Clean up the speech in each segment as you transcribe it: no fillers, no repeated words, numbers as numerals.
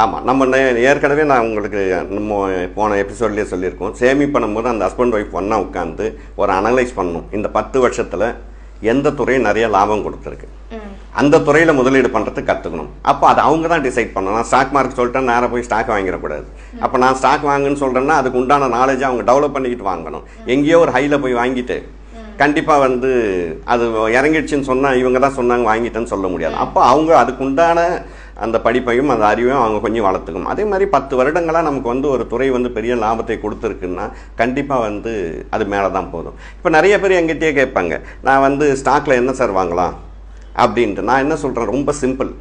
ஆமாம், நம்ம ஏற்கனவே நான் உங்களுக்கு நம்ம போன எபிசோட்லேயே சொல்லியிருக்கோம். சேமிப்பு பண்ணும்போது அந்த ஹஸ்பண்ட் ஒய்ஃப் ஒன்றா உட்காந்து ஒரு அனலைஸ் பண்ணணும். இந்த 10 வருஷத்தில் எந்த துறை நிறைய லாபம் கொடுத்துருக்கு, அந்த துறையில் முதலீடு பண்ணுறதுக்கு கற்றுக்கணும். அப்போ அது அவங்க தான் டிசைட் பண்ணணும். நான் ஸ்டாக் மார்க்கெட் சொல்லிட்டேன், நேராக போய் ஸ்டாக் வாங்கிடக்கூடாது. அப்போ நான் ஸ்டாக் வாங்குன்னு சொல்கிறேன்னா அதுக்கு உண்டான நாலேஜை அவங்க டெவலப் பண்ணிக்கிட்டு வாங்கணும். எங்கேயோ ஒரு ஹையில் போய் வாங்கிட்டு கண்டிப்பாக அது இறங்கிடுச்சின்னு சொன்னால் இவங்க தான் சொன்னாங்க வாங்கிட்டேன்னு சொல்ல முடியாது. அப்போ அவங்க அதுக்கு உண்டான அந்த படிப்பையும் அந்த அறிவையும் அவங்க கொஞ்சம் வளர்த்துக்கணும். அதே மாதிரி 10 வருடங்களாக நமக்கு ஒரு துறை பெரிய லாபத்தை கொடுத்துருக்குன்னா கண்டிப்பாக அது மேலே தான் போதும். இப்போ நிறைய பேர் எங்கிட்டே கேட்பாங்க, நான் ஸ்டாக்கில் என்ன சார் வாங்கலாம் அப்படின்ட்டு. நான் என்ன சொல்கிறேன், ரொம்ப சிம்பிள்,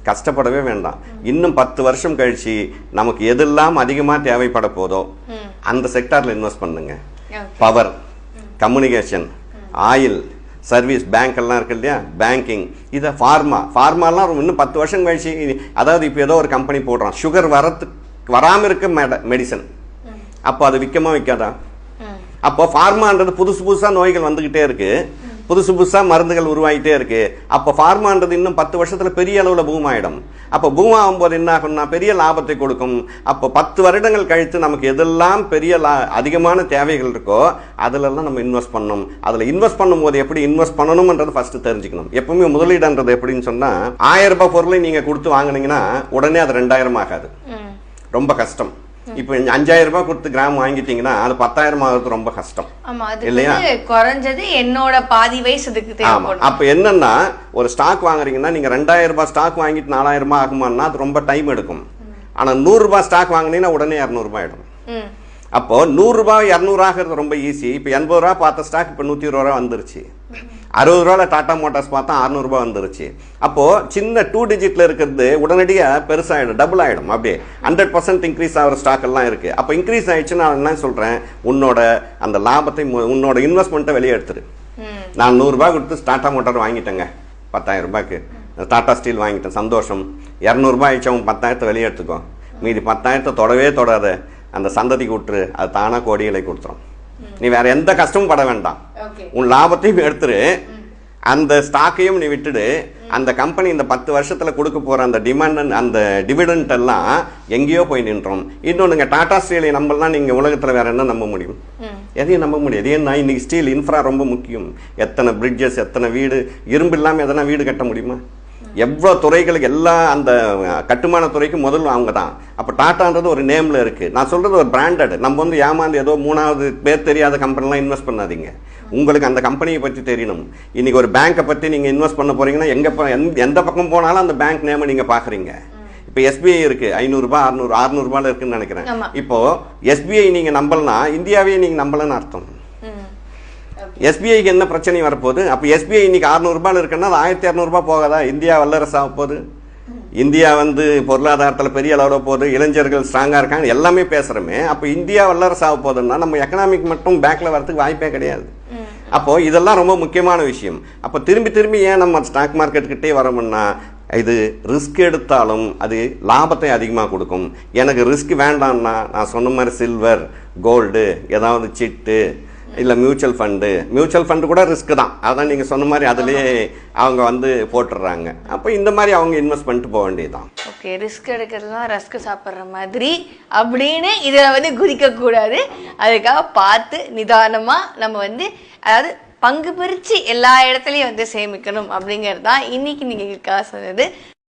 கஷ்டப்படவே வேண்டாம். இன்னும் 10 வருஷம் கழிச்சு நமக்கு எதெல்லாம் அதிகமாக தேவைப்பட போதோ அந்த செக்டாரில் இன்வெஸ்ட் பண்ணுங்க. Power, communication, oil, service, bank எல்லாம் இருக்கு இல்லையா, பேங்கிங், இதை ஃபார்மாலாம் இன்னும் 10 வருஷம் கழிச்சு, அதாவது இப்போ ஏதோ ஒரு கம்பெனி போடுறான் சுகர் வராமல் இருக்க மெடிசன், அப்போ அது விற்கமா விற்காதா? அப்போ ஃபார்மான்றது புதுசாக நோய்கள் வந்துக்கிட்டே இருக்கு, புதுசாக மருந்துகள் உருவாகிட்டே இருக்கு. அப்போ ஃபார்மான்றது இன்னும் 10 வருஷத்தில் பெரிய அளவில் பூம் ஆகிடும். அப்போ பூம் ஆகும்போது என்ன ஆகும்னா பெரிய லாபத்தை கொடுக்கும். அப்போ 10 வருடங்கள் கழித்து நமக்கு எதெல்லாம் பெரிய அதிகமான தேவைகள் இருக்கோ அதிலெல்லாம் நம்ம இன்வெஸ்ட் பண்ணணும். அதில் இன்வெஸ்ட் பண்ணும்போது எப்படி இன்வெஸ்ட் பண்ணணும்ன்றது ஃபர்ஸ்ட் தெரிஞ்சுக்கணும். எப்பவுமே முதலீடுன்றது எப்படின்னு சொன்னால் 1000 ரூபாய் பொருளை நீங்கள் கொடுத்து வாங்கினீங்கன்னா உடனே அது 2000 ஆகாது, ரொம்ப கஷ்டம். இப்போ 5000 ரூபாய் கொடுத்து கிராம் வாங்கிட்டீங்கன்னா அது 10,000 ஆகுறது ரொம்ப கஷ்டம் இல்லையா? குறைஞ்சது என்னோட பாதி வயசுக்கு தேவைப்படும். அப்ப என்னன்னா ஒரு ஸ்டாக் வாங்குறீங்கன்னா நீங்க 2000 ரூபாய் ஸ்டாக் வாங்கிட்டு 4000 ரூபாய் ஆகுமான்னா அது ரொம்ப டைம் எடுக்கும். ஆனா 100 ரூபாய் ஸ்டாக் வாங்கினீங்கன்னா உடனே 200 ரூபாய் ஆயிடும். அப்போ 100 ரூபாய் 200 ஆகிறது ரொம்ப ஈஸி. இப்போ 80 ரூபாய் பார்த்த ஸ்டாக் இப்போ 120 ரூபாய் வந்துருச்சு. 60 ரூபாயில் டாடா மோட்டார்ஸ் பார்த்தா 600 ரூபாய் வந்துருச்சு. அப்போ சின்ன 2 டிஜிட்ல இருக்கிறது உடனடியாக பெருசாகிடும், டபுள் ஆகிடும். அப்படியே 100% இன்க்ரீஸ் ஆகிற ஸ்டாக் எல்லாம் இருக்கு. அப்போ இன்க்ரீஸ் ஆயிடுச்சுன்னு நான் என்ன சொல்றேன், உன்னோட அந்த லாபத்தை உன்னோட இன்வெஸ்ட்மெண்ட்டை வெளியே எடுத்துரு. நான் 100 ரூபாய் கொடுத்து டாடா மோட்டார் வாங்கிட்டேங்க 10,000 ரூபாய்க்கு, டாடா ஸ்டீல் வாங்கிட்டேன், சந்தோஷம். 200 ரூபாய் ஆயிடுச்சு, அவன் 10,000 வெளியே எடுத்துக்கோ. மீதி 10,000 தொடவே தொடாத, அந்த சந்ததிக்கு விட்டுரு, அது தானா கோடிகளை கொடுத்துரும். நீ வேற எந்த கஷ்டமும் பட வேண்டாம், உன் லாபத்தையும் எடுத்துரு, அந்த ஸ்டாக்கையும் நீ விட்டுடு. அந்த கம்பெனி இந்த 10 வருஷத்துல கொடுக்க போற அந்த டிமாண்ட், அந்த டிவிடெண்ட் எல்லாம் எங்கேயோ போய் நின்றோம். இன்னொன்னுங்க, டாடா ஸ்டீலை நம்பலாம், நீங்க உலகத்துல வேற என்ன நம்ப முடியும்? எதையும் நம்ப முடியாது. ஏன்னா இன்னைக்கு ஸ்டீல் இன்ஃப்ரா ரொம்ப முக்கியம். எத்தனை பிரிட்ஜஸ், எத்தனை வீடு, இரும்பு இல்லாமல் எதனா வீடு கட்ட முடியுமா? எவ்வளோ துறைகளுக்கு எல்லாம் அந்த கட்டுமான துறைக்கு முதல்ல அவங்க தான். அப்போ டாட்டான்றது ஒரு நேமில் இருக்குது. நான் சொல்கிறது ஒரு பிராண்டட். நம்ம ஏமாந்து ஏதோ 3வது பேர் தெரியாத கம்பெனிலாம் இன்வெஸ்ட் பண்ணாதீங்க. உங்களுக்கு அந்த கம்பெனியை பற்றி தெரியணும். இன்றைக்கி ஒரு பேங்க்கை பற்றி நீங்கள் இன்வெஸ்ட் பண்ண போகிறீங்கன்னா எந்த பக்கம் போனாலும் அந்த பேங்க் நேமை நீங்கள் பார்க்குறீங்க. இப்போ எஸ்பிஐ இருக்குது, 500 ரூபாய் 600 ரூபாயில் இருக்குன்னு நினைக்கிறேன். இப்போது எஸ்பிஐ நீங்கள் நம்பலன்னா இந்தியாவையே நீங்கள் நம்பலன்னு அர்த்தம். எஸ்பிஐக்கு என்ன பிரச்சனை வரப்போகுது? அப்போ எஸ்பிஐ இன்னைக்கு 600 ரூபாயில் இருக்குன்னா அது 1200 ரூபாய் போகாதா? இந்தியா வல்லரசு ஆக போகுது, இந்தியா பொருளாதாரத்தில் பெரிய அளவில் போகுது, இளைஞர்கள் ஸ்ட்ராங்காக இருக்காங்க, எல்லாமே பேசுகிறோமே. அப்போ இந்தியா வல்லரசு ஆக போகுதுன்னா நம்ம எக்கனாமிக் மட்டும் பேக்கில் வரதுக்கு வாய்ப்பே கிடையாது. அப்போ இதெல்லாம் ரொம்ப முக்கியமான விஷயம். அப்போ திரும்பி ஏன் நம்ம ஸ்டாக் மார்க்கெட்டுக்கிட்டே வரோம்னா, இது ரிஸ்க் எடுத்தாலும் அது லாபத்தை அதிகமாக கொடுக்கும். எனக்கு ரிஸ்க் வேண்டாம்னா நான் சொன்ன மாதிரி சில்வர், கோல்டு, ஏதாவது சிட்டு, இல்லை மியூச்சுவல் ஃபண்டு கூட ரிஸ்க் தான். அதான் நீங்கள் சொன்ன மாதிரி அதுலேயே அவங்க போட்டுடுறாங்க. அப்போ இந்த மாதிரி அவங்க இன்வெஸ்ட் பண்ணிட்டு போக வேண்டியதுதான். ஓகே, ரிஸ்க் எடுக்கிறதுலாம் ரஸ்க் சாப்பிட்ற மாதிரி அப்படின்னு இதில் குதிக்கக்கூடாது. அதுக்காக பார்த்து நிதானமாக நம்ம அதாவது பங்கு பிரித்து எல்லா இடத்துலையும் சேமிக்கணும் அப்படிங்கிறது தான் இன்னைக்கு நீங்கள் சொன்னது.